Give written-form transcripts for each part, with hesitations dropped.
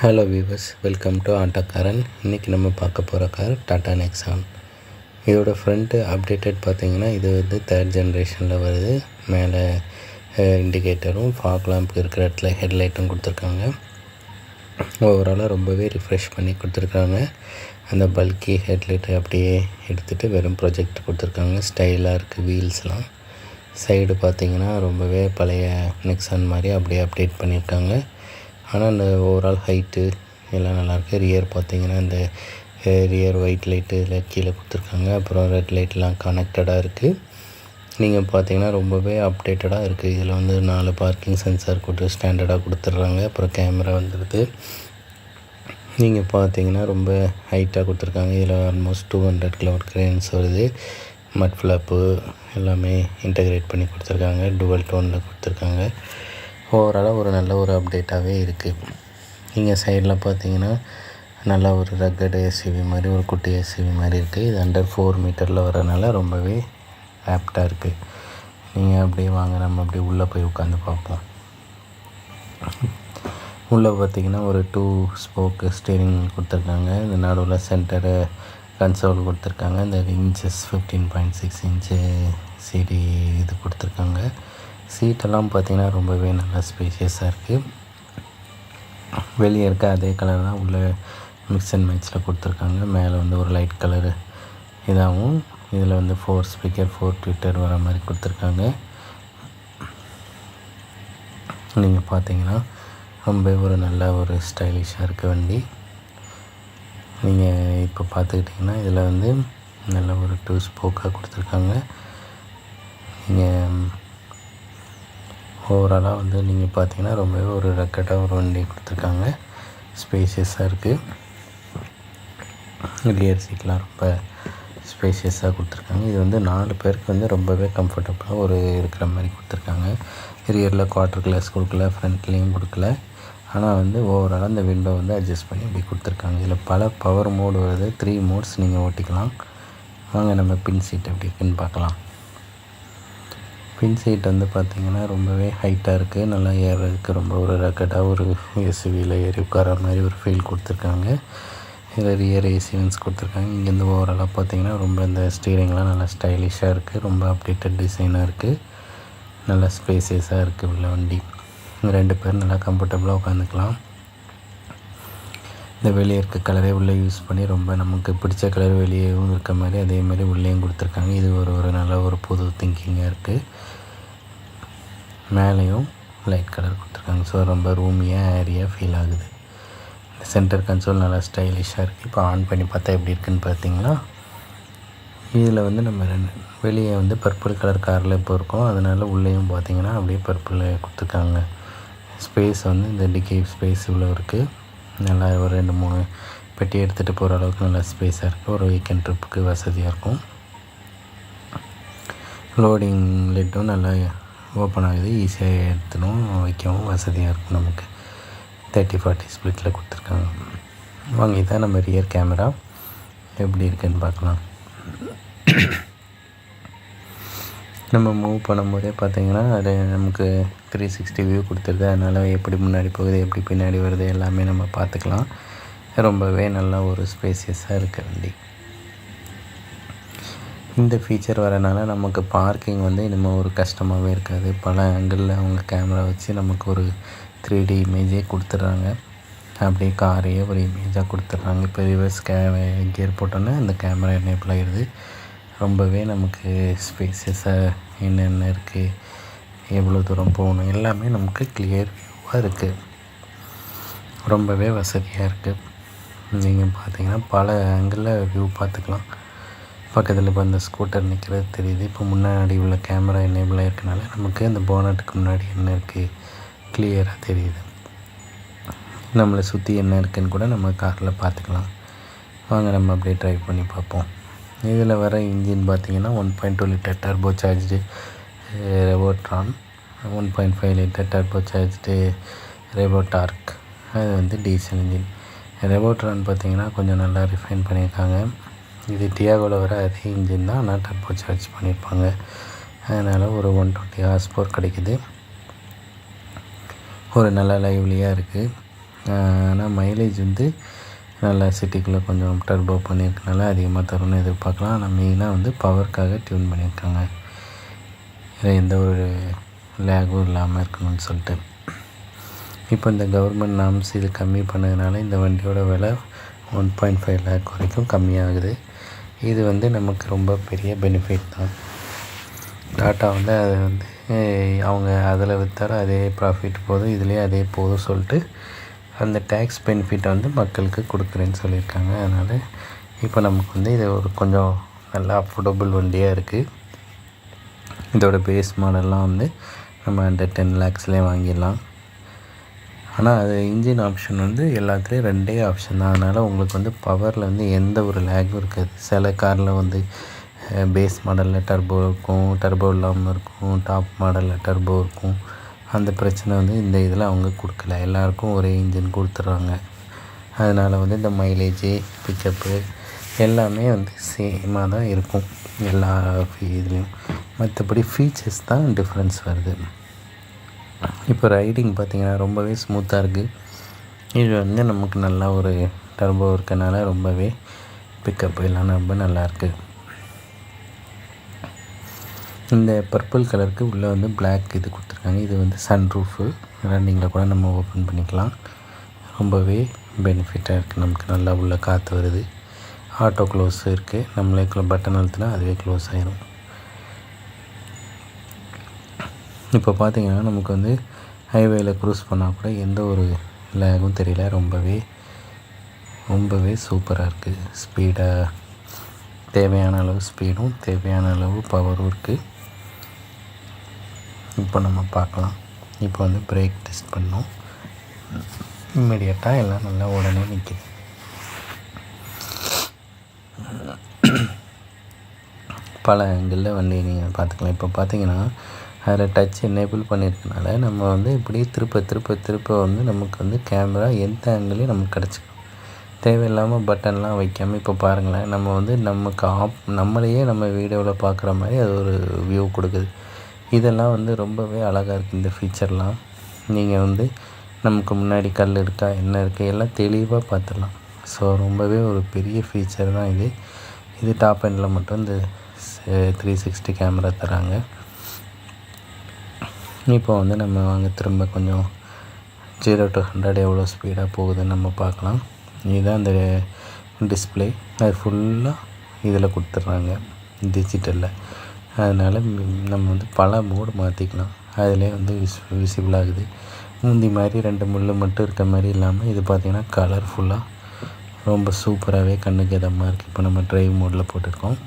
Hello viewers, welcome to ஆட்டோக்காரன். இன்றைக்கி நம்ம பார்க்க போகிற கார் டாடா நெக்ஸான். இதோட ஃப்ரண்ட்டு அப்டேட்டட் பார்த்திங்கன்னா இது வந்து 3rd ஜென்ரேஷனில் வருது. மேலே இண்டிகேட்டரும் ஃபாக் லேம்ப் இருக்கிற இடத்துல ஹெட்லைட்டும் கொடுத்துருக்காங்க. ஓவராலாக ரொம்பவே ரிஃப்ரெஷ் பண்ணி கொடுத்துருக்காங்க. அந்த பல்கி ஹெட்லைட்டை அப்படியே எடுத்துகிட்டு வெறும் ப்ரொஜெக்ட் கொடுத்துருக்காங்க. ஸ்டைலாக இருக்குது. வீல்ஸ்லாம் சைடு பார்த்திங்கன்னா ரொம்பவே பழைய நெக்ஸான் மாதிரி அப்படியே அப்டேட் பண்ணியிருக்காங்க. ஆனால் அந்த ஓவரால் ஹைட்டு எல்லாம் நல்லாயிருக்கு. ரியர் பார்த்திங்கன்னா இந்த ரியர் ஒயிட் லைட்டு இதில் கீழே கொடுத்துருக்காங்க. அப்புறம் ரெட் லைட்லாம் கனெக்டடாக இருக்குது. நீங்கள் பார்த்தீங்கன்னா ரொம்பவே அப்டேட்டடாக இருக்குது. இதில் வந்து 4 பார்க்கிங் சென்சார் கொடுத்து ஸ்டாண்டர்டாக கொடுத்துட்றாங்க. அப்புறம் கேமரா வந்துடுது. நீங்கள் பார்த்தீங்கன்னா ரொம்ப ஹைட்டாக கொடுத்துருக்காங்க. இதில் ஆல்மோஸ்ட் 200 கிலோமீட்டர் கிரேன்ஸ் வருது. மட் ஃப்ளாப்பு எல்லாமே இன்டகிரேட் பண்ணி கொடுத்துருக்காங்க. டுவல் டோனில் கொடுத்துருக்காங்க. ஓவராலாக ஒரு நல்ல ஒரு அப்டேட்டாகவே இருக்குது. நீங்கள் சைடில் பார்த்தீங்கன்னா நல்லா ஒரு ரக்கடு எஸ்யூவி மாதிரி ஒரு குட்டி எஸ்யூவி மாதிரி இருக்குது. இது அண்டர் 4 மீட்டரில் வரனால ரொம்பவே ஆப்டாக இருக்குது. நீங்கள் அப்படியே வாங்க, நம்ம அப்படியே உள்ளே போய் உட்காந்து பார்ப்போம். உள்ளே பார்த்திங்கன்னா ஒரு 2 ஸ்போக்கு ஸ்டீரிங் கொடுத்துருக்காங்க. இந்த நடுவில் சென்டரு கன்சோல் கொடுத்துருக்காங்க. இந்த இன்ச்சஸ் 15.6 இன்ச்சு சிடி இது கொடுத்துருக்காங்க. சீட்டெல்லாம் பார்த்திங்கன்னா ரொம்பவே நல்லா ஸ்பேஷியஸாக இருக்குது. வெளியே இருக்க அதே கலர் தான் உள்ளே மிக்ஸ் அண்ட் மேட்ச்சில் கொடுத்துருக்காங்க. மேலே வந்து ஒரு லைட் கலரு இதாகவும் இதில் வந்து 4 ஸ்பீக்கர் 4 ட்விட்டர் வர மாதிரி கொடுத்துருக்காங்க. நீங்கள் பார்த்தீங்கன்னா ரொம்ப ஒரு நல்ல ஒரு ஸ்டைலிஷாக இருக்க வண்டி. நீங்கள் இப்போ பார்த்துக்கிட்டிங்கன்னா இதில் வந்து நல்ல ஒரு 2 ஸ்போக்காக கொடுத்துருக்காங்க. நீங்கள் ஓவராலாக வந்து நீங்கள் பார்த்தீங்கன்னா ரொம்பவே ஒரு ரக்கட்டாக ஒரு வண்டி கொடுத்துருக்காங்க. ஸ்பேஷியஸாக இருக்குது. ரியர் சீட்லாம் ரொம்ப ஸ்பேஷியஸாக கொடுத்துருக்காங்க. இது வந்து 4 பேருக்கு வந்து ரொம்பவே கம்ஃபர்டபுளாக ஒரு இருக்கிற மாதிரி கொடுத்துருக்காங்க. ரியரில் குவார்ட்டர் கிளாஸ் கொடுக்கல, ஃப்ரண்ட்லேயும் கொடுக்கல. ஆனால் வந்து ஓவராலாக அந்த விண்டோ வந்து அட்ஜஸ்ட் பண்ணி இப்படி கொடுத்துருக்காங்க. இதில் பல பவர் மோடு வருது. 3 மோட்ஸ் நீங்கள் ஓட்டிக்கலாம். வாங்க நம்ம பின் சீட் எப்படி இருக்குன்னு பார்க்கலாம். பின் சீட் வந்து பார்த்திங்கன்னா ரொம்பவே ஹைட்டாக இருக்குது. நல்லா ஏறதுக்கு ரொம்ப ஒரு ரக்கட்டாக ஒரு எஸ்யூவியில் ஏறி உட்கார மாதிரி ஒரு ஃபீல் கொடுத்துருக்காங்க. இதில் ரியர் ஏசிவன்ஸ் கொடுத்துருக்காங்க. இங்கேருந்து ஓவராலாக பார்த்திங்கன்னா ரொம்ப இந்த ஸ்டீரிங்லாம் நல்லா ஸ்டைலிஷாக இருக்குது. ரொம்ப அப்டேட்டட் டிசைனாக இருக்குது. நல்லா ஸ்பேசியஸாக இருக்குது உள்ள வண்டி. 2 பேர் நல்லா கம்ஃபர்டபுளாக உட்காந்துக்கலாம். இந்த வெளியே இருக்க கலரே உள்ளே யூஸ் பண்ணி ரொம்ப நமக்கு பிடிச்ச கலர் வெளியேவும் இருக்க மாதிரி அதே மாதிரி உள்ளேயும் கொடுத்துருக்காங்க. இது ஒரு நல்ல ஒரு புது திங்கிங்காக இருக்குது. மேலேயும் லைட் கலர் கொடுத்துருக்காங்க. ஸோ ரொம்ப ரூமியாக ஏரியாக ஃபீல் ஆகுது. சென்டர் கன்சோல் நல்லா ஸ்டைலிஷாக இருக்குது. இப்போ ஆன் பண்ணி பார்த்தா எப்படி இருக்குதுன்னு பார்த்தீங்களா. இதில் வந்து நம்ம வெளியே வந்து பர்பிள் கலர் காரில் இப்போ இருக்கோம். அதனால் உள்ளேயும் பார்த்திங்கன்னா அப்படியே பர்பிள் கொடுத்துருக்காங்க. ஸ்பேஸ் வந்து இந்த டிக்கி ஸ்பேஸ் இவ்வளோ இருக்குது. நல்லா ஒரு 2-3 பெட்டி எடுத்துகிட்டு போகிற அளவுக்கு நல்லா ஸ்பேஸாக இருக்குது. ஒரு வீக்கெண்ட் ட்ரிப்புக்கு வசதியாக இருக்கும். லோடிங் லிட்டும் நல்லா ஓப்பன் ஆகுது. ஈஸியாக எடுத்துடும் வைக்கவும் வசதியாக இருக்கும். நமக்கு 30-40 ஸ்ப்ளிட்டில் கொடுத்துருக்காங்க. வாங்கி தான் நம்ம ரியர் கேமரா எப்படி இருக்குதுன்னு பார்க்கலாம். நம்ம மூவ் பண்ணும்போதே பார்த்திங்கன்னா அது நமக்கு 360 வியூ கொடுத்துருது. அதனால் எப்படி முன்னாடி போகுது, எப்படி பின்னாடி வருது எல்லாமே நம்ம பார்த்துக்கலாம். ரொம்பவே நல்லா ஒரு ஸ்பேசியஸாக இருக்க வண்டி. இந்த ஃபீச்சர் வரனால நமக்கு பார்க்கிங் வந்து இனிமேல் ஒரு கஷ்டமாகவே இருக்காது. பல ஆங்கிளில் அவங்க கேமரா வச்சு நமக்கு ஒரு 3D இமேஜே கொடுத்துட்றாங்க. அப்படியே காரையே ஒரு இமேஜாக கொடுத்துட்றாங்க. இப்போ ரிவர்ஸ் கியர் போட்டோன்னே அந்த கேமரா எனேபிள் ஆகிடுது. ரொம்பவே நமக்கு ஸ்பேஸஸாக என்னென்ன இருக்குது, எவ்வளோ தூரம் போகணும் எல்லாமே நமக்கு கிளியர் வியூவாக இருக்குது. ரொம்பவே வசதியாக இருக்குது. நீங்கள் பார்த்தீங்கன்னா பல ஆங்கிளில் வியூ பார்த்துக்கலாம். பக்கத்தில் இப்போ அந்த ஸ்கூட்டர் நிற்கிறது தெரியுது. இப்போ முன்னாடி உள்ள கேமரா எனேபிளாக இருக்கனால நமக்கு அந்த போனட்டுக்கு முன்னாடி என்ன இருக்குது கிளியராக தெரியுது. நம்மளை சுற்றி என்ன இருக்குதுன்னு கூட நம்ம காரில் பார்த்துக்கலாம். வாங்க நம்ம அப்படியே ட்ரைவ் பண்ணி பார்ப்போம். இதில் வர இன்ஜின் பார்த்திங்கன்னா 1.2 litre turbo charged Revotron, 1.5 litre turbo charged Revotorq. அது வந்து டீசல் இன்ஜின். ரெவோட்ரான் பார்த்திங்கன்னா கொஞ்சம் நல்லா ரிஃபைன் பண்ணியிருக்காங்க. இது டியாகோவில் வர அதே இன்ஜின் தான், ஆனால் டர்போ சார்ஜ் பண்ணியிருப்பாங்க. அதனால் ஒரு 120 ஹார்ஸ் பவர் கிடைக்குது. ஒரு நல்ல லைவ்லியாக இருக்குது. ஆனால் மைலேஜ் வந்து நல்லா சிட்டிக்குள்ளே கொஞ்சம் டர்போ பண்ணியிருக்கனால அதிகமாக தரும்னு எதிர்பார்க்கலாம். ஆனால் மெயினாக வந்து பவருக்காக டியூன் பண்ணியிருக்காங்க, எந்த ஒரு லேகும் இல்லாமல் இருக்கணும்னு சொல்லிட்டு. இப்போ இந்த கவர்மெண்ட் நாம்ஸ் இது கம்மி பண்ணதுனால இந்த வண்டியோட விலை 1.5 லேக் வரைக்கும் கம்மியாகுது. இது வந்து நமக்கு ரொம்ப பெரிய பெனிஃபிட் தான். டாட்டா வந்து அதை வந்து அவங்க அதில் விற்றாலும் அதே ப்ராஃபிட் போதும், இதுலேயே அதே போதும் சொல்லிட்டு அந்த டேக்ஸ் பெனிஃபிட்டை வந்து மக்களுக்கு கொடுக்குறேன்னு சொல்லியிருக்காங்க. அதனால் இப்போ நமக்கு வந்து இது ஒரு கொஞ்சம் நல்லா அஃபோர்டபுள் வண்டியாக இருக்குது. இதோட பேஸ் மாடல்லாம் வந்து நம்ம அந்த 10 லேக்ஸ்லேயே வாங்கிடலாம். ஆனால் அது இன்ஜின் ஆப்ஷன் வந்து எல்லாத்துலேயும் 2 ஆப்ஷன் தான். அதனால் உங்களுக்கு வந்து பவரில் வந்து எந்த ஒரு லேகும் இருக்காது. சில காரில் வந்து பேஸ் மாடலில் டர்போ இருக்கும், டர்போ இல்லாமல் இருக்கும், டாப் மாடலில் டர்போ இருக்கும். அந்த பிரச்சனை வந்து இந்த இதில் அவங்க கொடுக்கல, எல்லாருக்கும் ஒரே இன்ஜின் கொடுத்துட்றாங்க. அதனால் வந்து இந்த மைலேஜு பிக்கப்பு எல்லாமே வந்து சேமாக தான் இருக்கும் எல்லா இதுலேயும். மற்றபடி ஃபீச்சர்ஸ் தான் டிஃப்ரென்ஸ் வருது. இப்போ ரைடிங் பார்த்திங்கன்னா ரொம்பவே ஸ்மூத்தாக இருக்குது. இது வந்து நமக்கு நல்லா ஒரு டர்போ இருக்கனால ரொம்பவே பிக்கப் எல்லாம் ரொம்ப நல்லாயிருக்கு. இந்த பர்பிள் கலருக்கு உள்ளே வந்து பிளாக் இது கொடுத்துருக்காங்க. இது வந்து சன்ரூஃபு, ரன்னிங்கில் கூட நம்ம ஓப்பன் பண்ணிக்கலாம். ரொம்பவே பெனிஃபிட்டாக இருக்குது, நமக்கு நல்லா உள்ள காற்று வருது. ஆட்டோ க்ளோஸ் இருக்குது, நம்மளே பட்டன் அழுத்தினா அதுவே க்ளோஸ் ஆகிடும். இப்போ பார்த்திங்கன்னா நமக்கு வந்து ஹைவேயில் க்ரூஸ் பண்ணால் கூட எந்த ஒரு லேகும் தெரியல. ரொம்பவே சூப்பராக இருக்குது. ஸ்பீடாக தேவையான அளவு ஸ்பீடும் தேவையான அளவு பவரும் இருக்குது. இப்போ நம்ம பார்க்கலாம். இப்போ வந்து பிரேக் டெஸ்ட் பண்ணோம், இம்மிடியட்டாக எல்லாம் நல்லா உடனே நிற்கிது. பல ஆங்கிளில் வண்டி நீங்கள் பார்த்துக்கலாம். இப்போ பார்த்தீங்கன்னா அதில் டச் எனேபிள் பண்ணியிருக்கனால நம்ம வந்து இப்படி திருப்ப வந்து நமக்கு வந்து கேமரா எந்த ஆங்கிளையும் நமக்கு கிடச்சிக்கும். தேவையில்லாமல் பட்டன்லாம் வைக்காமல் இப்போ பாருங்களேன், நம்ம வந்து நமக்கு நம்மளையே நம்ம வீடியோவில் பார்க்குற மாதிரி அது ஒரு வியூ கொடுக்குது. இதெல்லாம் வந்து ரொம்பவே அழகாக இருக்குது இந்த ஃபீச்சர்லாம். நீங்கள் வந்து நமக்கு முன்னாடி கல் இருக்கா என்ன இருக்குது எல்லாம் தெளிவாக பார்த்துடலாம். ஸோ ரொம்பவே ஒரு பெரிய ஃபீச்சர் தான் இது. இது டாப் எண்டில் மட்டும் இந்த 360 கேமரா தராங்க. இப்போ வந்து நம்ம வாங்க திரும்ப கொஞ்சம் 0 to 100 எவ்வளோ ஸ்பீடாக போகுதுன்னு நம்ம பார்க்கலாம். இதுதான் அந்த டிஸ்பிளே, அது ஃபுல்லாக இதில் கொடுத்துட்றாங்க டிஜிட்டலில். அதனால் நம்ம வந்து பல மோடு மாற்றிக்கலாம். அதிலே வந்து விசிபிள் ஆகுது. முந்தி மாதிரி 2 முள் மட்டும் இருக்க மாதிரி இல்லாமல் இது பார்த்திங்கன்னா கலர்ஃபுல்லாக ரொம்ப சூப்பராகவே கண்ணுக்கு இதமாக இருக்குது. இப்போ நம்ம ட்ரைவ் மோடில் போட்டிருக்கோம்.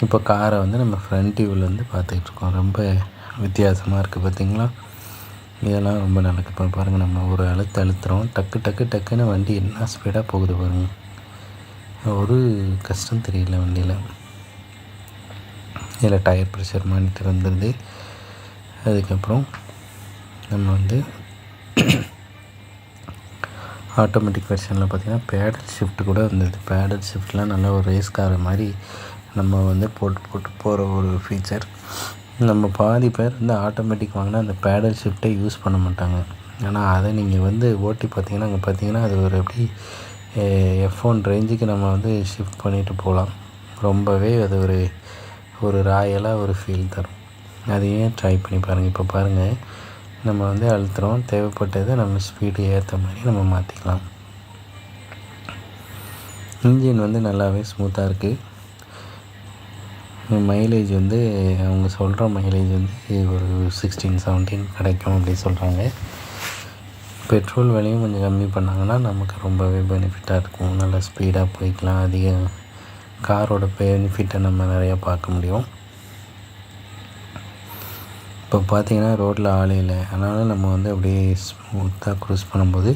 இப்போ காரை வந்து நம்ம ஃப்ரண்ட் வியூவிலேருந்து பார்த்துட்ருக்கோம். ரொம்ப வித்தியாசமாக இருக்குது பார்த்திங்களா. இதெல்லாம் ரொம்ப நல்லா இப்போ பாருங்கள், நம்ம ஒரு அழுத்துறோம், டக்குன்னு வண்டி என்ன ஸ்பீடாக போகுது பாருங்கள். ஒரு கஷ்டம் தெரியல வண்டியில். இதில் டயர் ப்ரெஷர் மானிட்டர் வந்துடுது. அதுக்கப்புறம் நம்ம வந்து ஆட்டோமேட்டிக் வெர்ஷனில் பார்த்திங்கன்னா பேடல் ஷிஃப்ட் கூட வந்தது. பேடல் ஷிஃப்ட்லாம் நல்லா ஒரு ரேஸ் கார் மாதிரி நம்ம வந்து போட்டு போகிற ஒரு ஃபீச்சர். நம்ம பாதி பேர் வந்து ஆட்டோமேட்டிக் வாங்கினா அந்த பேடல் ஷிஃப்ட்டை யூஸ் பண்ண மாட்டாங்க. ஆனால் அதை நீங்கள் வந்து ஓட்டி பார்த்திங்கன்னா அங்கே பார்த்திங்கன்னா அது ஒரு எப்படி F1 ரேஞ்சுக்கு நம்ம வந்து ஷிஃப்ட் பண்ணிவிட்டு போகலாம். ரொம்பவே அது ஒரு ராயலாக ஒரு ஃபீல் தரும். அதையே ட்ரை பண்ணி பாருங்கள். இப்போ பாருங்கள், நம்ம வந்து அழுத்துறோம், தேவைப்பட்டதை நம்ம ஸ்பீடு ஏற்ற மாதிரி நம்ம மாற்றிக்கலாம். இன்ஜின் வந்து நல்லாவே ஸ்மூத்தாக இருக்குது. மைலேஜ் வந்து அவங்க சொல்கிற மைலேஜ் வந்து ஒரு 16-17 கிடைக்கும் அப்படின்னு சொல்கிறாங்க. பெட்ரோல் விலையும் கொஞ்சம் கம்மி பண்ணாங்கன்னா நமக்கு ரொம்பவே பெனிஃபிட்டாக இருக்கும். நல்லா ஸ்பீடாக போய்க்கலாம். அதிக காரோட பெனிஃபிட்டை நம்ம நிறையா பார்க்க முடியும். இப்போ பார்த்திங்கன்னா ரோட்டில் ஆளே இல்லை, அதனால் நம்ம வந்து அப்படியே ஸ்மூத்தாக க்ரூஸ் பண்ணும்போது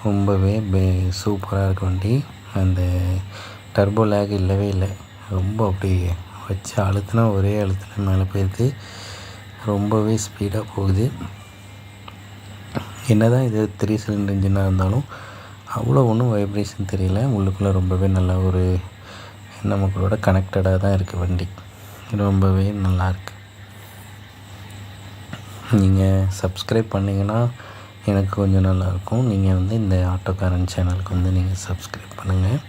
ரொம்பவே சூப்பராக இருக்க வண்டி. அந்த டர்போ லேக் இல்லவே இல்லை. ரொம்ப அப்படி வச்சு அழுத்தினா ஒரே அழுத்தின மேலே போயிருக்கு. ரொம்பவே ஸ்பீடாக போகுது. என்ன தான் இது 3 சிலிண்டர் இன்ஜினாக இருந்தாலும் அவ்வளோ ஒன்றும் வைப்ரேஷன் தெரியல. உள்ளுக்குள்ளே ரொம்பவே நல்லா ஒரு நமக்களோட கனெக்டடாக தான் இருக்குது வண்டி. ரொம்பவே நல்லாயிருக்கு. நீங்கள் சப்ஸ்கிரைப் பண்ணிங்கன்னா எனக்கு கொஞ்சம் நல்லாயிருக்கும். நீங்கள் வந்து இந்த ஆட்டோகாரன் சேனலுக்கு வந்து நீங்கள் சப்ஸ்கிரைப் பண்ணுங்கள்.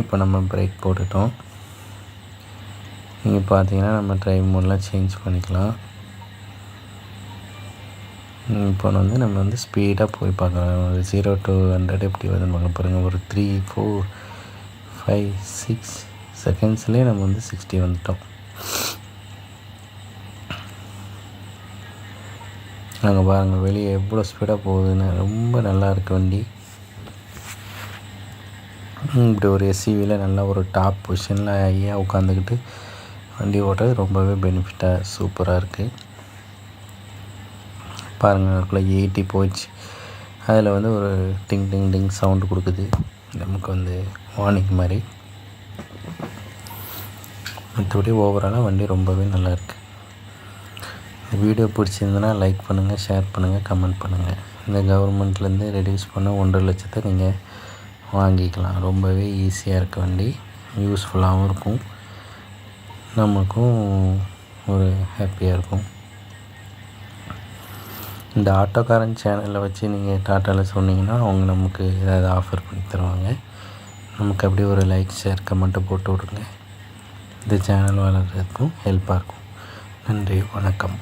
இப்போ நம்ம பிரேக் போட்டுட்டோம். நீங்கள் பார்த்தீங்கன்னா நம்ம டிரைவ் மோட்லாம் சேஞ்ச் பண்ணிக்கலாம். இப்போ வந்து நம்ம வந்து ஸ்பீடாக போய் பார்க்கலாம். ஒரு 0 to 100 எப்படி வருதுன்னு பார்க்க பாருங்கள். ஒரு 3, 4, 5, 6 செகண்ட்ஸ்லேயே நம்ம வந்து 60 வந்துட்டோம். அங்கே பாருங்கள் வெளியே எவ்வளோ ஸ்பீடாக போகுதுன்னு. ரொம்ப நல்லா இருக்குது வண்டி. இப்படி ஒரு எஸ்யூவியில் நல்லா ஒரு டாப் பொசிஷனில் ஐயா உட்காந்துக்கிட்டு வண்டி ஓட்டுறது ரொம்பவே பெனிஃபிட்டாக சூப்பராக இருக்குது. பாருங்கள் அதுக்குள்ளே 80 போச்சு. அதில் வந்து ஒரு டிங் டிங் டிங் சவுண்டு கொடுக்குது, நமக்கு வந்து வார்னிங் மாதிரி. மற்றபடி ஓவராலாக வண்டி ரொம்பவே நல்லாயிருக்கு. இந்த வீடியோ பிடிச்சிருந்ததுன்னா லைக் பண்ணுங்கள், ஷேர் பண்ணுங்கள், கமெண்ட் பண்ணுங்கள். இந்த கவர்மெண்ட்லேருந்து ரெடியூஸ் பண்ண 1.5 லட்சத்தை நீங்கள் வாங்கிக்கலாம். ரொம்பவே ஈஸியாக இருக்க வண்டி, யூஸ்ஃபுல்லாகவும் இருக்கும், நமக்கும் ஒரு ஹாப்பியாக இருக்கும். இந்த ஆட்டோகாரன் சேனலில் வச்சு நீங்கள் டாட்டாவில் சொன்னீங்கன்னா அவங்க நமக்கு ஏதாவது ஆஃபர் பண்ணி தருவாங்க. நமக்கு அப்படியே ஒரு லைக், ஷேர், கமெண்ட்டை போட்டு விடுங்க. இந்த சேனல் வளர்கிறதுக்கும் ஹெல்ப்பாக இருக்கும். நன்றி, வணக்கம்.